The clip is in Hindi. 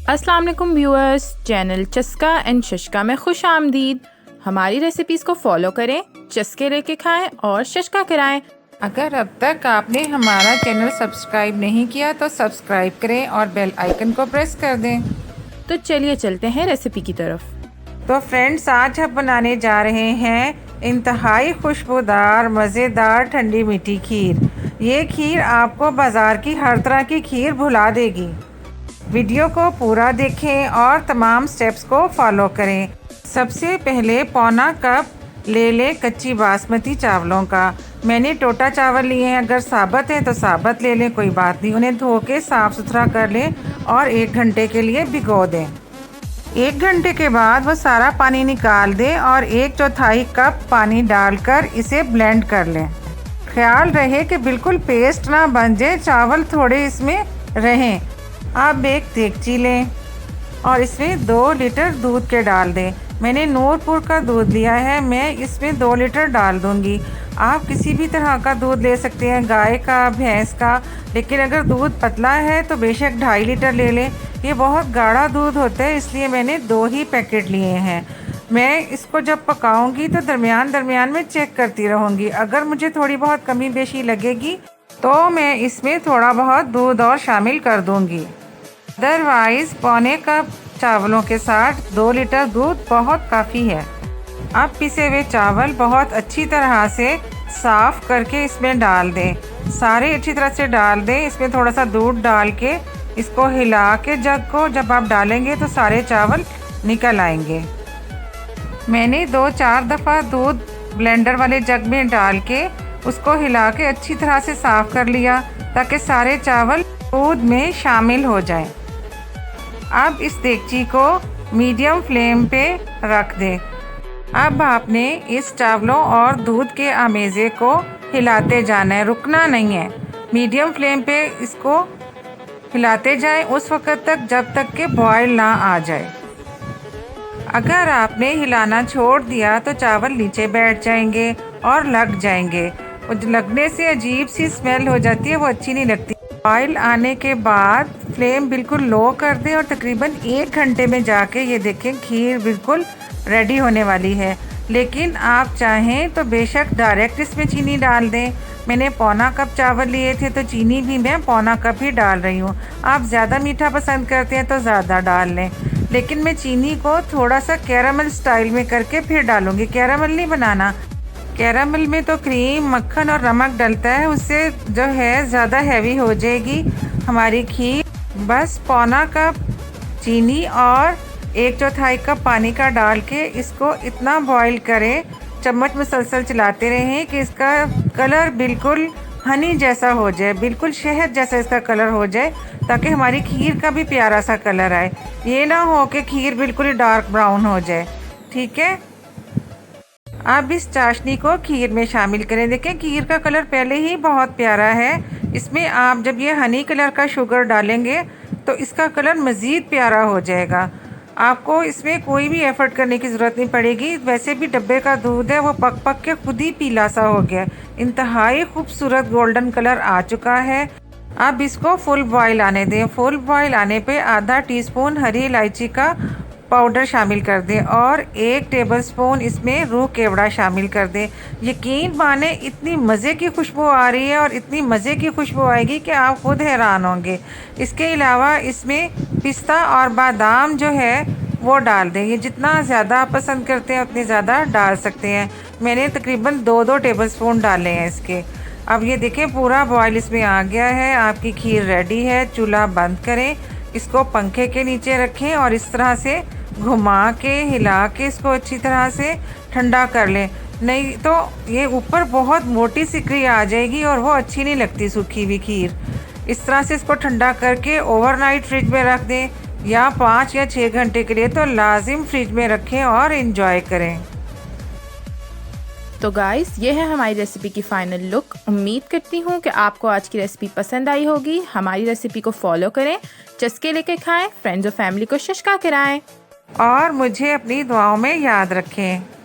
अस्सलाम वालेकुम व्यूअर्स, चैनल चस्का एंड शशका में खुश आमदीद। हमारी रेसिपीज़ को फॉलो करें, चस्के लेके खाएं और शशका कराएं। अगर अब तक आपने हमारा चैनल सब्सक्राइब नहीं किया तो सब्सक्राइब करें और बेल आइकन को प्रेस कर दें। तो चलिए चलते हैं रेसिपी की तरफ। तो फ्रेंड्स, आज हम बनाने जा रहे हैं इंतहाई खुशबूदार मज़ेदार ठंडी मीठी खीर। ये खीर आपको बाज़ार की हर तरह की खीर भुला देगी। वीडियो को पूरा देखें और तमाम स्टेप्स को फॉलो करें। सबसे पहले पौना कप ले लें कच्ची बासमती चावलों का। मैंने टोटा चावल लिए हैं, अगर साबुत हैं तो साबुत ले लें, कोई बात नहीं। उन्हें धो के साफ़ सुथरा कर लें और 1 घंटे के लिए भिगो दें। 1 घंटे के बाद वो सारा पानी निकाल दें और 1/4 कप पानी डालकर इसे ब्लेंड कर लें। ख्याल रहे कि बिल्कुल पेस्ट ना बन जाए, चावल थोड़े इसमें रहें। अब एक देगची लें और इसमें 2 लीटर दूध के डाल दें। मैंने नूरपुर का दूध लिया है, मैं इसमें 2 लीटर डाल दूंगी। आप किसी भी तरह का दूध ले सकते हैं, गाय का, भैंस का, लेकिन अगर दूध पतला है तो बेशक 2.5 लीटर ले लें। ये बहुत गाढ़ा दूध होता है, इसलिए मैंने 2 ही पैकेट लिए हैं। मैं इसको जब पकाऊंगी तो दरमियान में चेक करती रहूँगी। अगर मुझे थोड़ी बहुत कमी बेशी लगेगी तो मैं इसमें थोड़ा बहुत दूध और शामिल कर दूँगी। अदरवाइज़ पौने कप चावलों के साथ 2 लीटर दूध बहुत काफ़ी है। अब पिसे हुए चावल बहुत अच्छी तरह से साफ़ करके इसमें डाल दें। सारे अच्छी तरह से डाल दें। इसमें थोड़ा सा दूध डाल के इसको हिला के जग को जब आप डालेंगे तो सारे चावल निकल आएंगे। मैंने 2-4 दफ़ा दूध ब्लेंडर वाले जग में डाल के उसको हिला के अच्छी तरह से साफ़ कर लिया ताकि सारे चावल दूध में शामिल हो जाएं। अब इस देगची को मीडियम फ्लेम पे रख दें। अब आपने इस चावलों और दूध के आमेज़े को हिलाते जाना है, रुकना नहीं है। मीडियम फ्लेम पे इसको हिलाते जाएं उस वक़्त तक जब तक कि बॉयल ना आ जाए। अगर आपने हिलाना छोड़ दिया तो चावल नीचे बैठ जाएंगे और लग जाएंगे। लगने से अजीब सी स्मेल हो जाती है, वो अच्छी नहीं लगती। बॉयल आने के बाद फ्लेम बिल्कुल लो कर दें और तकरीबन 1 घंटे में जाके ये देखें खीर बिल्कुल रेडी होने वाली है। लेकिन आप चाहें तो बेशक डायरेक्ट इसमें चीनी डाल दें। मैंने पौना कप चावल लिए थे तो चीनी भी मैं पौना कप ही डाल रही हूँ। आप ज़्यादा मीठा पसंद करते हैं तो ज़्यादा डाल लें, लेकिन मैं चीनी को थोड़ा सा कैरामल स्टाइल में करके फिर डालूँगी। कैरामल नहीं बनाना, कैरामल में तो क्रीम, मक्खन और नमक डलता है, उससे जो है ज़्यादा हैवी हो जाएगी हमारी खीर। बस पौना कप चीनी और 1/4 कप पानी का डाल के इसको इतना बॉईल करें, चम्मच मुसलसल चलाते रहें कि इसका कलर बिल्कुल हनी जैसा हो जाए, बिल्कुल शहद जैसा इसका कलर हो जाए, ताकि हमारी खीर का भी प्यारा सा कलर आए। ये ना हो कि खीर बिल्कुल ही डार्क ब्राउन हो जाए। ठीक है, अब इस चाशनी को खीर में शामिल करें। देखें खीर का कलर पहले ही बहुत प्यारा है। इसमें आप जब ये हनी कलर का शुगर डालेंगे तो इसका कलर मज़ीद प्यारा हो जाएगा। आपको इसमें कोई भी एफ़र्ट करने की ज़रूरत नहीं पड़ेगी। वैसे भी डब्बे का दूध है, वो पक पक के खुद ही पीला सा हो गया। इंतहाई खूबसूरत गोल्डन कलर आ चुका है। अब इसको फुल बॉयल आने दें। फुल बॉयल आने पे आधा टीस्पून हरी इलायची का पाउडर शामिल कर दें और 1 टेबलस्पून इसमें रूह केवड़ा शामिल कर दें। यकीन माने इतनी मज़े की खुशबू आ रही है और इतनी मज़े की खुशबू आएगी कि आप खुद हैरान होंगे। इसके अलावा इसमें पिस्ता और बादाम जो है वो डाल दें। ये जितना ज़्यादा आप पसंद करते हैं उतने ज़्यादा डाल सकते हैं। मैंने तकरीबन 2-2 टेबलस्पून डाले हैं इसके। अब ये देखें पूरा बॉयल इसमें आ गया है। आपकी खीर रेडी है। चूल्हा बंद करें, इसको पंखे के नीचे रखें और इस तरह से घुमा के हिला के इसको अच्छी तरह से ठंडा कर लें, नहीं तो ये ऊपर बहुत मोटी सिकरी आ जाएगी और वो अच्छी नहीं लगती सूखी हुई खीर। इस तरह से इसको ठंडा करके ओवरनाइट फ्रिज में रख दें या 5 या 6 घंटे के लिए तो लाजिम फ्रिज में रखें और इन्जॉय करें। तो गाइस, ये है हमारी रेसिपी की फ़ाइनल लुक। उम्मीद करती हूँ कि आपको आज की रेसिपी पसंद आई होगी। हमारी रेसिपी को फॉलो करें, चस्के लेके खाएं, फ्रेंड्स और फैमिली को शशका कराएं और मुझे अपनी दुआओं में याद रखें।